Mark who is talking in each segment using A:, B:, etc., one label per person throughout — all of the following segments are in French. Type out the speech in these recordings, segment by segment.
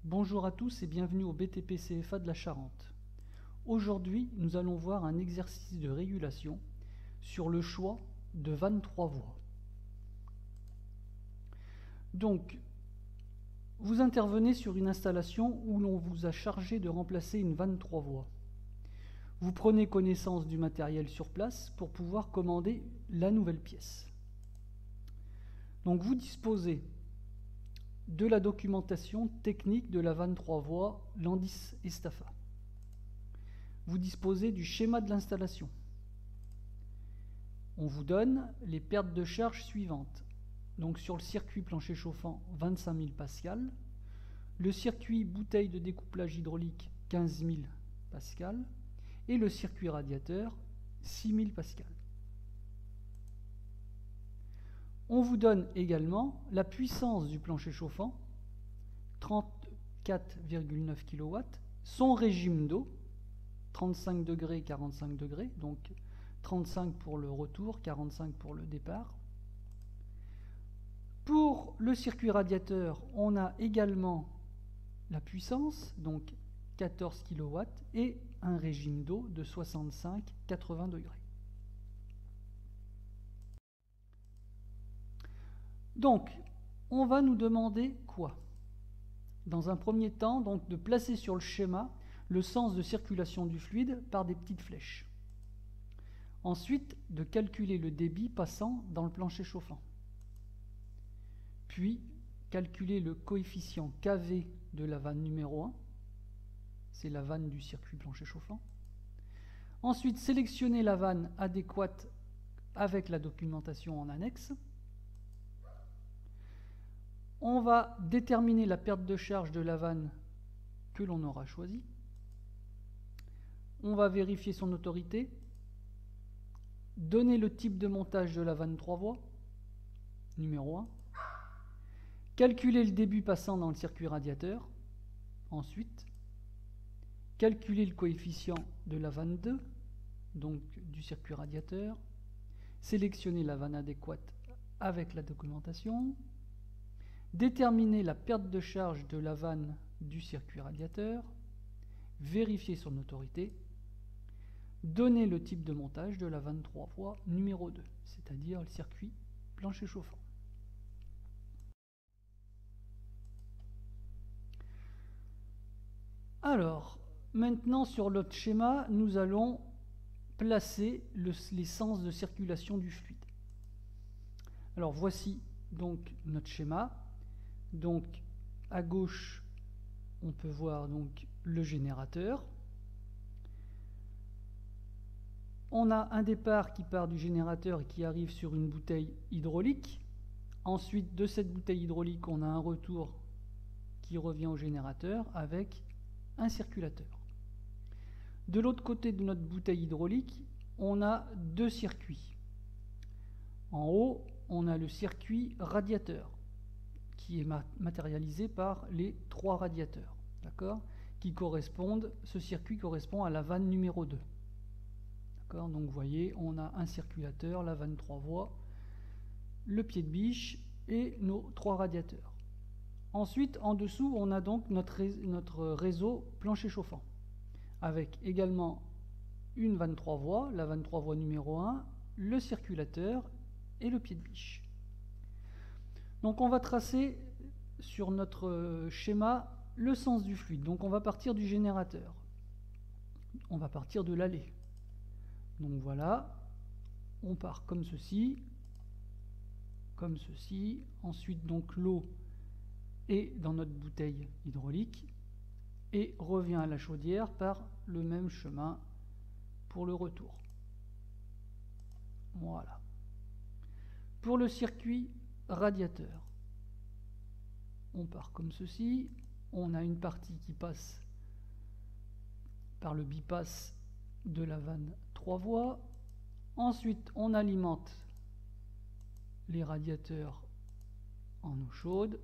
A: Bonjour à tous et bienvenue au BTP CFA de la Charente. Aujourd'hui, nous allons voir un exercice de régulation sur le choix de vannes 3 voies. Donc, vous intervenez sur une installation où l'on vous a chargé de remplacer une vanne 3 voies. Vous prenez connaissance du matériel sur place pour pouvoir commander la nouvelle pièce. Donc, vous disposez de la documentation technique de la vanne 3 voies Landis Estafa. Vous disposez du schéma de l'installation. On vous donne les pertes de charge suivantes. Donc sur le circuit plancher chauffant, 25 000 pascal. Le circuit bouteille de découplage hydraulique, 15 000 pascal. Et le circuit radiateur, 6 000 pascal. On vous donne également la puissance du plancher chauffant, 34,9 kW, son régime d'eau, 35 degrés, 45 degrés, donc 35 pour le retour, 45 pour le départ. Pour le circuit radiateur, on a également la puissance, donc 14 kW, et un régime d'eau de 65-80 degrés. Donc, on va nous demander quoi? Dans un premier temps, donc, de placer sur le schéma le sens de circulation du fluide par des petites flèches. Ensuite, de calculer le débit passant dans le plancher chauffant. Puis, calculer le coefficient KV de la vanne numéro 1. C'est la vanne du circuit plancher chauffant. Ensuite, sélectionner la vanne adéquate avec la documentation en annexe. On va déterminer la perte de charge de la vanne que l'on aura choisie. On va vérifier son autorité, donner le type de montage de la vanne 3 voies, numéro 1, calculer le débit passant dans le circuit radiateur, ensuite, calculer le coefficient de la vanne 2, donc du circuit radiateur, sélectionner la vanne adéquate avec la documentation, déterminer la perte de charge de la vanne du circuit radiateur, vérifier son autorité, donner le type de montage de la vanne 3 voies numéro 2, c'est-à-dire le circuit plancher chauffant. Alors, maintenant sur notre schéma, nous allons placer les sens de circulation du fluide. Alors voici donc notre schéma. Donc à gauche, on peut voir donc le générateur. On a un départ qui part du générateur et qui arrive sur une bouteille hydraulique. Ensuite, de cette bouteille hydraulique, on a un retour qui revient au générateur avec un circulateur. De l'autre côté de notre bouteille hydraulique, on a deux circuits. En haut, on a le circuit radiateur qui est matérialisé par les 3 radiateurs, d'accord, ce circuit correspond à la vanne numéro 2. D'accord, donc vous voyez, on a un circulateur, la vanne 3 voies, le pied de biche et nos 3 radiateurs. Ensuite, en dessous, on a donc notre réseau plancher chauffant, avec également une vanne 3 voies, la vanne 3 voies numéro 1, le circulateur et le pied de biche. Donc on va tracer sur notre schéma le sens du fluide. Donc on va partir du générateur. On va partir de l'allée. Donc voilà, on part comme ceci, comme ceci. Ensuite donc l'eau est dans notre bouteille hydraulique et revient à la chaudière par le même chemin pour le retour. Voilà. Pour le circuit radiateur, on part comme ceci. On a une partie qui passe par le bypass de la vanne 3 voies. Ensuite, on alimente les radiateurs en eau chaude.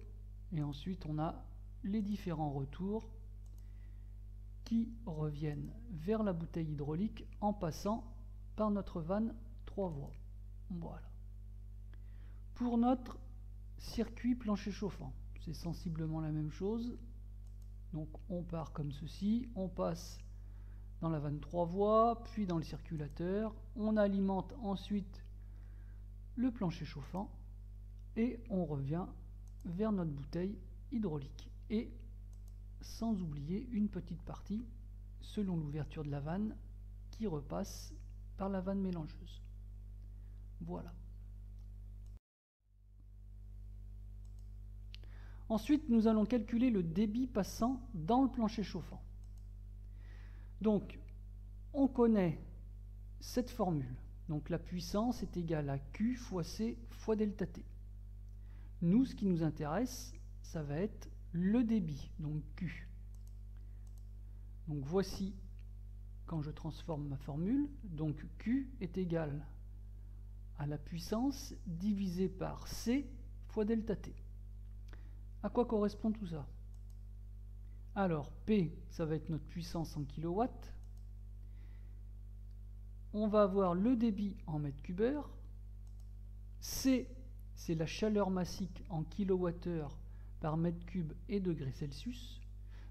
A: Et ensuite, on a les différents retours qui reviennent vers la bouteille hydraulique en passant par notre vanne 3 voies. Voilà. Pour notre circuit plancher chauffant, c'est sensiblement la même chose. Donc on part comme ceci, on passe dans la vanne 3 voies, puis dans le circulateur, on alimente ensuite le plancher chauffant et on revient vers notre bouteille hydraulique. Et sans oublier une petite partie, selon l'ouverture de la vanne, qui repasse par la vanne mélangeuse. Voilà. Ensuite, nous allons calculer le débit passant dans le plancher chauffant. Donc, on connaît cette formule. Donc, la puissance est égale à Q fois C fois delta T. Nous, ce qui nous intéresse, ça va être le débit, donc Q. Donc, voici quand je transforme ma formule. Donc, Q est égal à la puissance divisée par C fois delta T. À quoi correspond tout ça? Alors, P, ça va être notre puissance en kilowatts. On va avoir le débit en mètres cubeurs. C, c'est la chaleur massique en kilowattheure par mètre cube et degrés Celsius.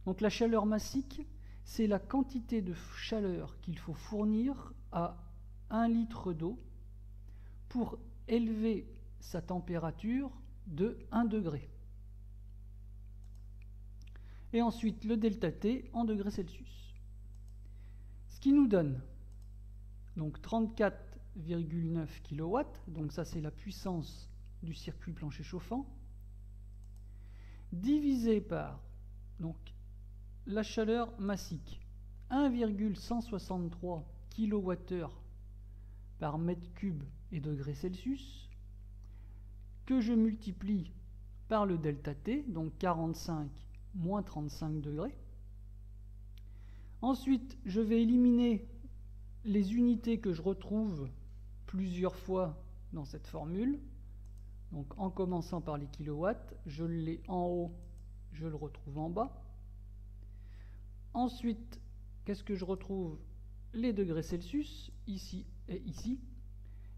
A: Donc la chaleur massique, c'est la quantité de chaleur qu'il faut fournir à 1 litre d'eau pour élever sa température de 1 degré. Et ensuite le delta T en degrés Celsius. Ce qui nous donne donc 34,9 kW, donc ça c'est la puissance du circuit plancher chauffant, divisé par donc la chaleur massique, 1,163 kWh par mètre cube et degrés Celsius, que je multiplie par le delta T, donc 45 moins 35 degrés. Ensuite, je vais éliminer les unités que je retrouve plusieurs fois dans cette formule. Donc en commençant par les kilowatts, je l'ai en haut, je le retrouve en bas. Ensuite, qu'est-ce que je retrouve? Les degrés Celsius, ici et ici.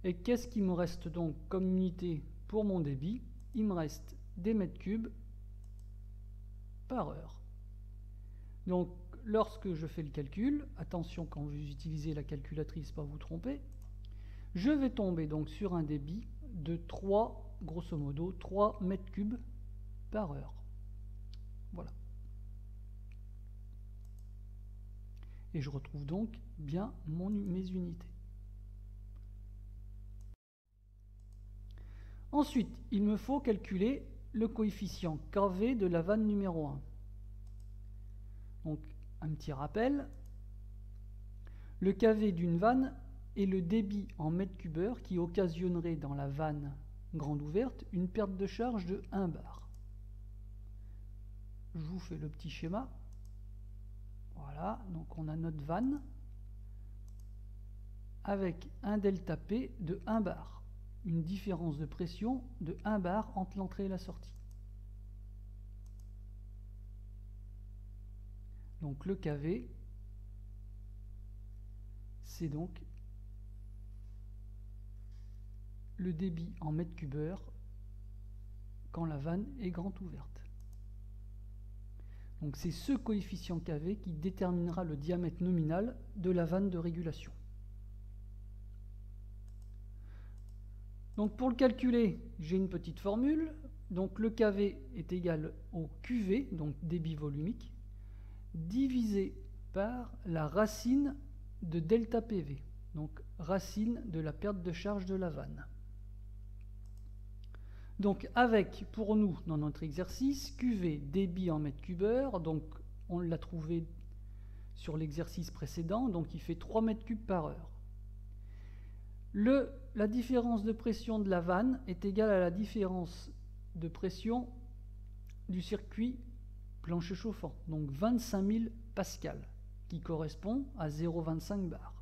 A: Et qu'est-ce qui me reste donc comme unité pour mon débit? Il me reste des mètres cubes par heure. Donc lorsque je fais le calcul, attention quand vous utilisez la calculatrice, pas vous tromper, je vais tomber donc sur un débit de 3, grosso modo, 3 mètres cubes par heure. Voilà. Et je retrouve donc bien mes unités. Ensuite, il me faut calculer le coefficient KV de la vanne numéro 1. Donc, un petit rappel. Le KV d'une vanne est le débit en mètres cubeurs qui occasionnerait dans la vanne grande ouverte une perte de charge de 1 bar. Je vous fais le petit schéma. Voilà, donc on a notre vanne avec un delta P de 1 bar, une différence de pression de 1 bar entre l'entrée et la sortie. Donc le KV, c'est donc le débit en mètres cubeurs quand la vanne est grande ouverte. Donc c'est ce coefficient KV qui déterminera le diamètre nominal de la vanne de régulation. Donc pour le calculer, j'ai une petite formule. Donc le KV est égal au QV, donc débit volumique, divisé par la racine de delta PV, donc racine de la perte de charge de la vanne. Donc avec, pour nous, dans notre exercice, QV, débit en mètres cubeurs, donc on l'a trouvé sur l'exercice précédent, donc il fait 3 mètres cubes par heure. La différence de pression de la vanne est égale à la différence de pression du circuit plancher chauffant, donc 25 000 pascal, qui correspond à 0,25 bar.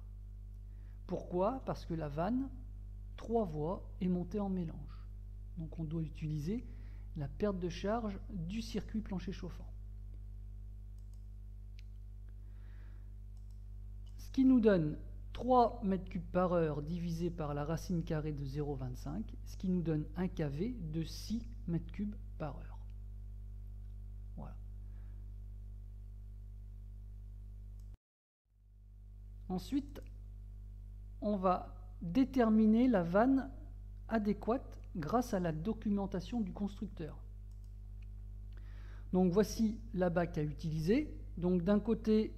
A: Pourquoi? Parce que la vanne, 3 voies, est montée en mélange. Donc on doit utiliser la perte de charge du circuit plancher chauffant. Ce qui nous donne 3 mètres cubes par heure divisé par la racine carrée de 0,25, ce qui nous donne un KV de 6 mètres cubes par heure. Voilà. Ensuite, on va déterminer la vanne adéquate grâce à la documentation du constructeur. Donc voici la BAC à utiliser. Donc d'un côté,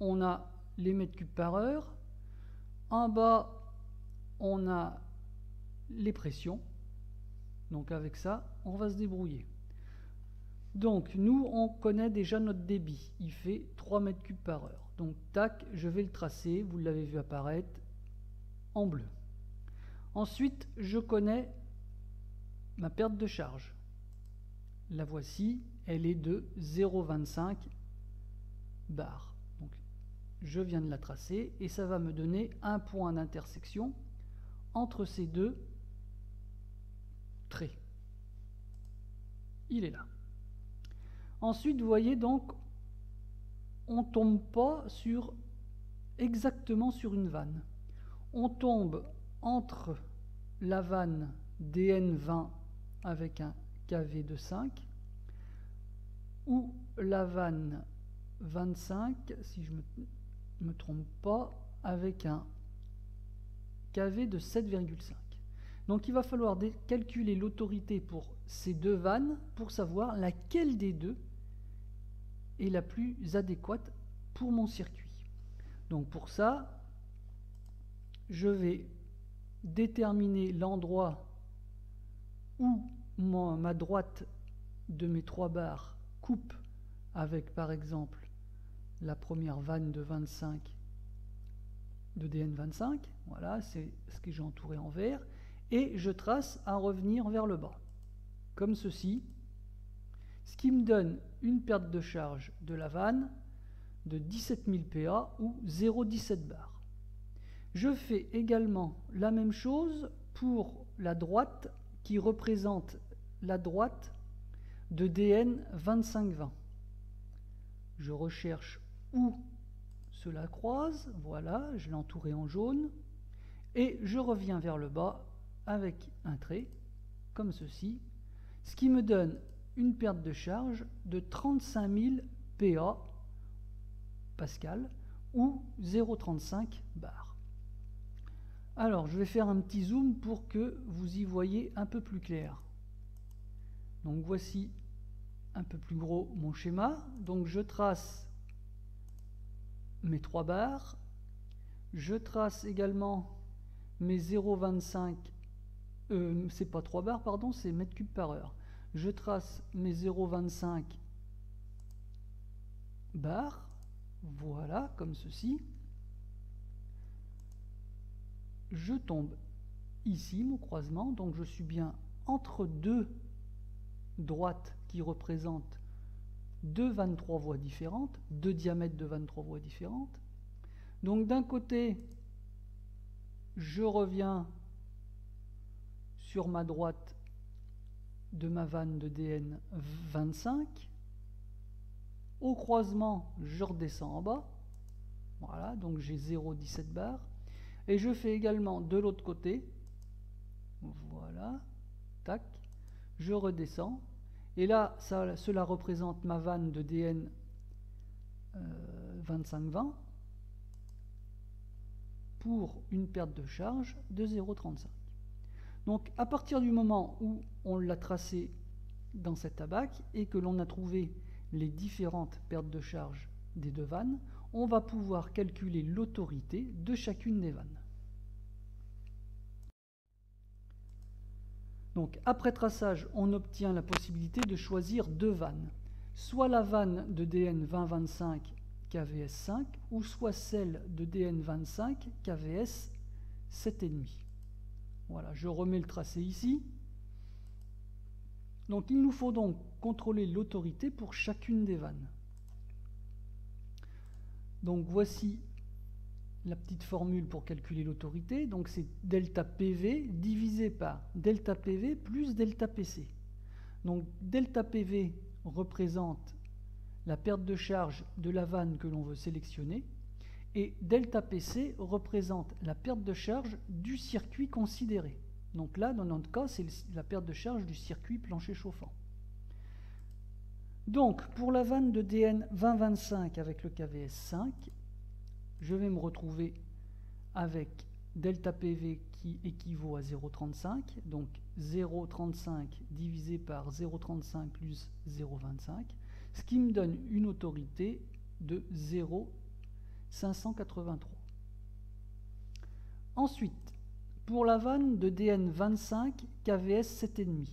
A: on a les mètres cubes par heure. En bas, on a les pressions. Donc avec ça, on va se débrouiller. Donc nous, on connaît déjà notre débit. Il fait 3 mètres cubes par heure. Donc tac, je vais le tracer. Vous l'avez vu apparaître en bleu. Ensuite, je connais ma perte de charge. La voici, elle est de 0,25 bar. Donc, je viens de la tracer et ça va me donner un point d'intersection entre ces deux traits. Il est là. Ensuite, vous voyez donc, on ne tombe pas exactement sur une vanne. On tombe entre la vanne DN20 avec un KV de 5 ou la vanne 25, si je ne me trompe pas, avec un KV de 7,5. Donc il va falloir calculer l'autorité pour ces deux vannes pour savoir laquelle des deux est la plus adéquate pour mon circuit. Donc pour ça, je vais déterminer l'endroit où ma droite de mes 3 barres coupe avec par exemple la première vanne de 25 de DN25. Voilà, c'est ce que j'ai entouré en vert. Et je trace à revenir vers le bas, comme ceci, ce qui me donne une perte de charge de la vanne de 17 000 PA ou 0,17 bar. Je fais également la même chose pour la droite qui représente la droite de DN 2520. Je recherche où cela croise, voilà, je l'ai entouré en jaune, et je reviens vers le bas avec un trait, comme ceci, ce qui me donne une perte de charge de 35 000 PA, Pascal, ou 0,35 bar. Alors, je vais faire un petit zoom pour que vous y voyez un peu plus clair. Donc voici un peu plus gros mon schéma. Donc je trace mes 3 barres. Je trace également mes 0,25, c'est pas 3 barres, pardon, c'est mètres cubes par heure. Je trace mes 0,25 barres, voilà, comme ceci. Je tombe ici, mon croisement, donc je suis bien entre deux droites qui représentent deux 23 voies différentes, deux diamètres de 23 voies différentes. Donc d'un côté, je reviens sur ma droite de ma vanne de DN 25. Au croisement, je redescends en bas. Voilà, donc j'ai 0,17 bar. Et je fais également de l'autre côté. Voilà, tac. Je redescends. Et là, cela représente ma vanne de DN 2520 pour une perte de charge de 0,35. Donc à partir du moment où on l'a tracé dans cette abac et que l'on a trouvé les différentes pertes de charge des deux vannes, on va pouvoir calculer l'autorité de chacune des vannes. Donc après traçage, on obtient la possibilité de choisir deux vannes, soit la vanne de DN 2025 KVS 5 ou soit celle de DN 25 KVS 7,5. Voilà, je remets le tracé ici. Donc il nous faut donc contrôler l'autorité pour chacune des vannes. Donc voici la petite formule pour calculer l'autorité. Donc c'est delta PV divisé par delta PV plus delta PC. Donc delta PV représente la perte de charge de la vanne que l'on veut sélectionner et delta PC représente la perte de charge du circuit considéré. Donc là, dans notre cas, c'est la perte de charge du circuit plancher chauffant. Donc, pour la vanne de DN 2025 avec le KVS 5, je vais me retrouver avec delta PV qui équivaut à 0,35. Donc 0,35 divisé par 0,35 plus 0,25, ce qui me donne une autorité de 0,583. Ensuite, pour la vanne de DN25 KVS 7,5.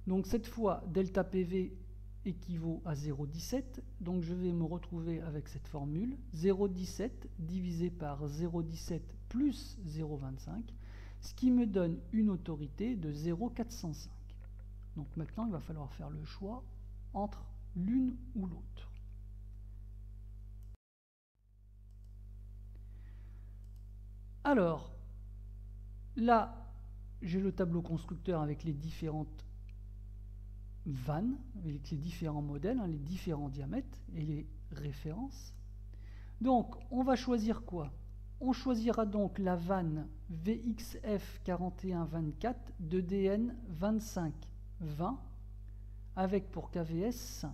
A: Donc cette fois, delta PV équivaut à 0,17. Donc je vais me retrouver avec cette formule 0,17 divisé par 0,17 plus 0,25, ce qui me donne une autorité de 0,405. Donc maintenant, il va falloir faire le choix entre l'une ou l'autre. Alors, là, j'ai le tableau constructeur avec les différentes vannes, avec les différents modèles, les différents diamètres et les références. Donc, on va choisir quoi? On choisira donc la vanne VXF 4124 de DN 2520 avec pour KVS 5,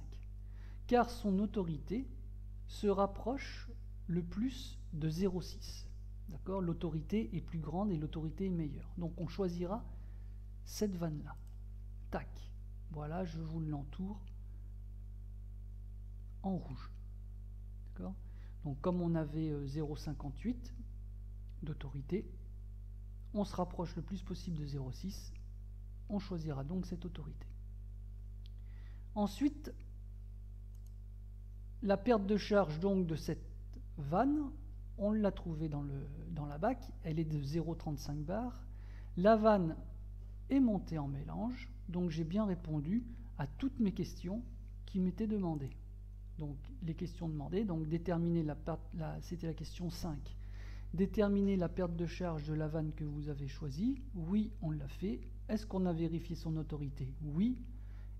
A: car son autorité se rapproche le plus de 0,6. D'accord? L'autorité est plus grande et l'autorité est meilleure. Donc on choisira cette vanne-là. Tac. Voilà, je vous l'entoure en rouge. D'accord? Donc comme on avait 0,58 d'autorité, on se rapproche le plus possible de 0,6. On choisira donc cette autorité. Ensuite, la perte de charge donc de cette vanne, on l'a trouvée dans la BAC, elle est de 0,35 bar. La vanne est montée en mélange, donc j'ai bien répondu à toutes mes questions qui m'étaient demandées. Donc les questions demandées, donc déterminer c'était la question 5. Déterminer la perte de charge de la vanne que vous avez choisie. Oui, on l'a fait. Est-ce qu'on a vérifié son autorité? Oui.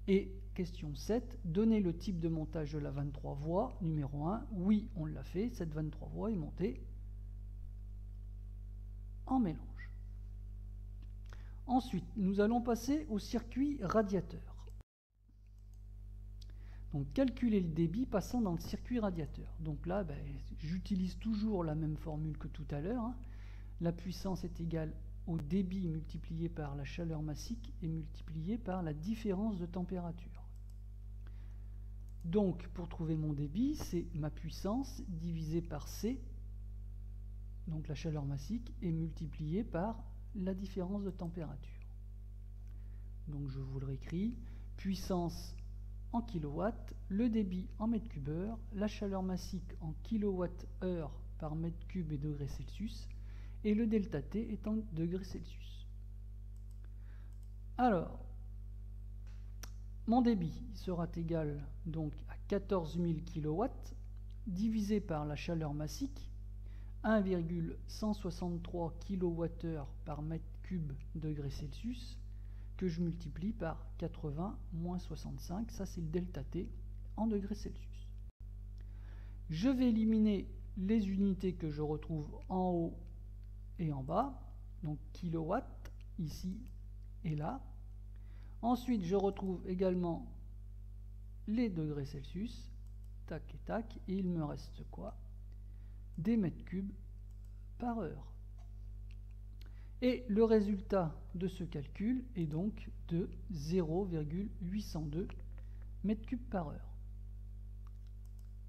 A: Et question 7, donner le type de montage de la vanne 3 voies, numéro 1. Oui, on l'a fait. Cette vanne 3 voies est montée en mélange. Ensuite, nous allons passer au circuit radiateur. Donc, calculer le débit passant dans le circuit radiateur. Donc là, j'utilise toujours la même formule que tout à l'heure. La puissance est égale au débit multiplié par la chaleur massique et multiplié par la différence de température. Donc, pour trouver mon débit, c'est ma puissance divisée par C, donc la chaleur massique, et multiplié par la différence de température. Donc, je vous le réécris. Puissance en kilowatts, le débit en mètre cube heure, la chaleur massique en kilowattheure par mètre cube et degrés Celsius, et le delta T est en degrés Celsius. Alors, mon débit sera égal donc à 14 000 kW divisé par la chaleur massique, 1,163 kWh par mètre cube degrés Celsius, que je multiplie par 80 moins 65, ça c'est le delta T en degrés Celsius. Je vais éliminer les unités que je retrouve en haut et en bas, donc kilowatt ici et là. Ensuite, je retrouve également les degrés Celsius, tac et tac, et il me reste quoi? Des mètres cubes par heure. Et le résultat de ce calcul est donc de 0,802 mètres cubes par heure.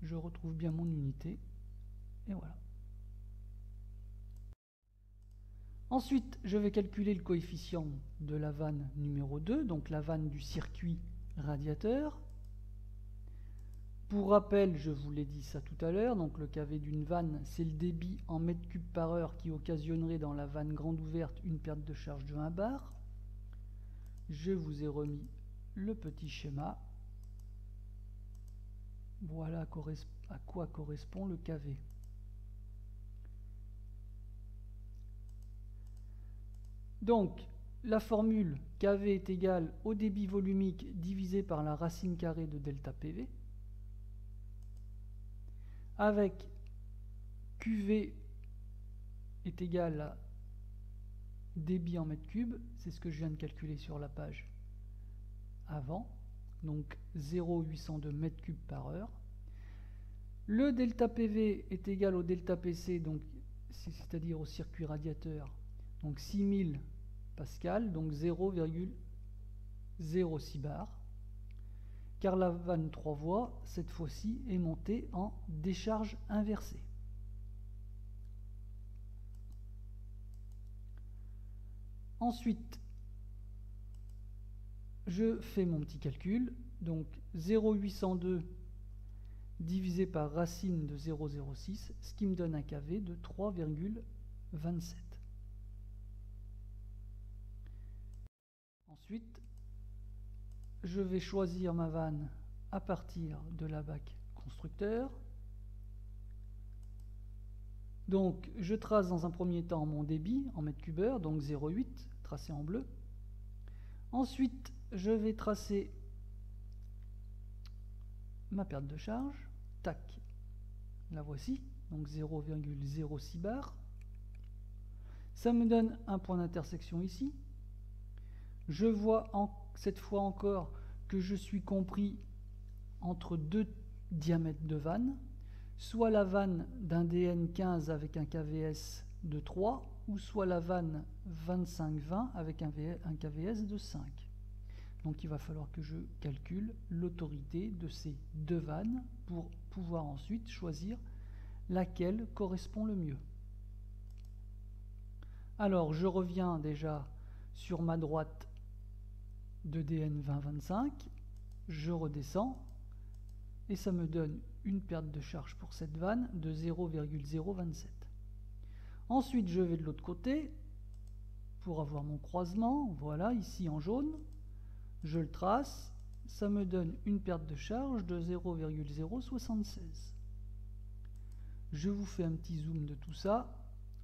A: Je retrouve bien mon unité, et voilà. Ensuite, je vais calculer le coefficient de la vanne numéro 2, donc la vanne du circuit radiateur. Pour rappel, je vous l'ai dit ça tout à l'heure, donc le kV d'une vanne, c'est le débit en mètres cubes par heure qui occasionnerait dans la vanne grande ouverte une perte de charge de 1 bar. Je vous ai remis le petit schéma. Voilà à quoi correspond le kV. Donc, la formule kV est égale au débit volumique divisé par la racine carrée de delta PV, avec QV est égal à débit en mètres cubes, c'est ce que je viens de calculer sur la page avant, donc 0,802 mètres cubes par heure. Le delta PV est égal au delta PC, donc c'est-à-dire au circuit radiateur, donc 6000 pascal, donc 0,06 bar, car la vanne 3 voies, cette fois-ci, est montée en décharge inversée. Ensuite, je fais mon petit calcul, donc 0,802 divisé par racine de 0,06, ce qui me donne un kV de 3,27. Ensuite, je vais choisir ma vanne à partir de la bac constructeur. Donc, je trace dans un premier temps mon débit en mètres cubes heure, donc 0,8, tracé en bleu. Ensuite, je vais tracer ma perte de charge. Tac, la voici, donc 0,06 bar. Ça me donne un point d'intersection ici. Je vois cette fois encore que je suis compris entre deux diamètres de vanne, soit la vanne d'un DN15 avec un KVS de 3, ou soit la vanne 25-20 avec un KVS de 5. Donc il va falloir que je calcule l'autorité de ces deux vannes pour pouvoir ensuite choisir laquelle correspond le mieux. Alors je reviens déjà sur ma droite de DN 20-25, je redescends et ça me donne une perte de charge pour cette vanne de 0,027. Ensuite je vais de l'autre côté pour avoir mon croisement, voilà ici en jaune, je le trace, ça me donne une perte de charge de 0,076. Je vous fais un petit zoom de tout ça,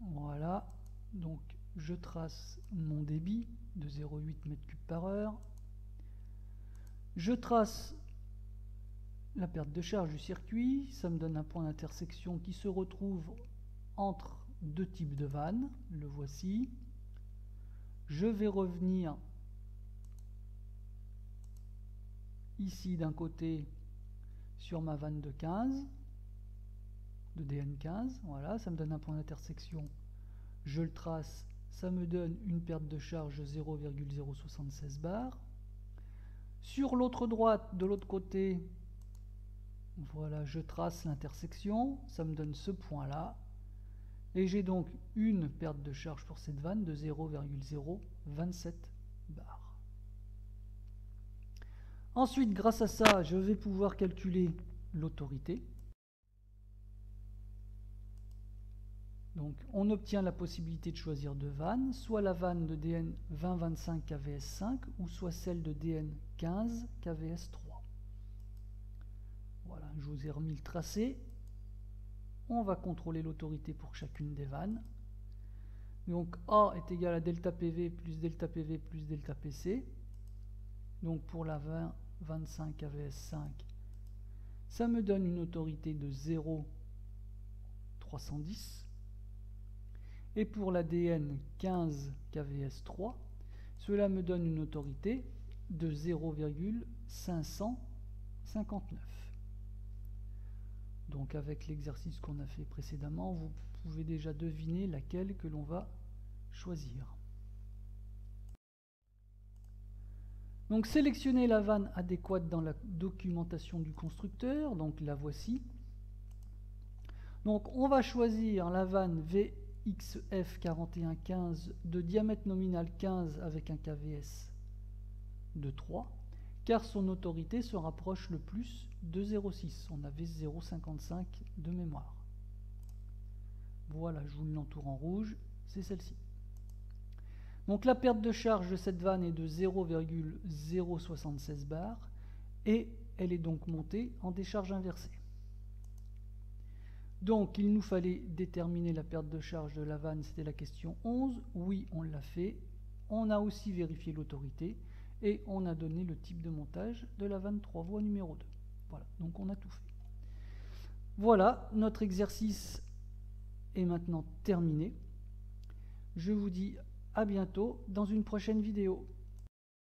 A: voilà, donc je trace mon débit de 0,8 m3 par heure. Je trace la perte de charge du circuit, ça me donne un point d'intersection qui se retrouve entre deux types de vannes, le voici. Je vais revenir ici d'un côté sur ma vanne de 15, de DN15, voilà, ça me donne un point d'intersection, je le trace, ça me donne une perte de charge de 0,076 bar. Sur l'autre droite, de l'autre côté, voilà, je trace l'intersection, ça me donne ce point-là, et j'ai donc une perte de charge pour cette vanne de 0,027 bar. Ensuite, grâce à ça, je vais pouvoir calculer l'autorité. Donc, on obtient la possibilité de choisir deux vannes, soit la vanne de DN 20-25 KVS5 ou soit celle de DN 15 KVS3. Voilà, je vous ai remis le tracé. On va contrôler l'autorité pour chacune des vannes. Donc A est égal à delta PV plus delta PV plus delta PC. Donc pour la 20-25 KVS5, ça me donne une autorité de 0,310. Et pour la DN 15 KVS3, cela me donne une autorité de 0,559. Donc avec l'exercice qu'on a fait précédemment, vous pouvez déjà deviner laquelle que l'on va choisir. Donc sélectionnez la vanne adéquate dans la documentation du constructeur, donc la voici. Donc on va choisir la vanne VXF 4115 de diamètre nominal 15 avec un KVS de 3, car son autorité se rapproche le plus de 0,6. On avait 0,55 de mémoire. Voilà, je vous l'entoure en rouge, c'est celle-ci. Donc la perte de charge de cette vanne est de 0,076 bar et elle est donc montée en décharge inversée. Donc il nous fallait déterminer la perte de charge de la vanne, c'était la question 11. Oui, on l'a fait. On a aussi vérifié l'autorité et on a donné le type de montage de la vanne 3 voies numéro 2. Voilà, donc on a tout fait. Voilà, notre exercice est maintenant terminé. Je vous dis à bientôt dans une prochaine vidéo.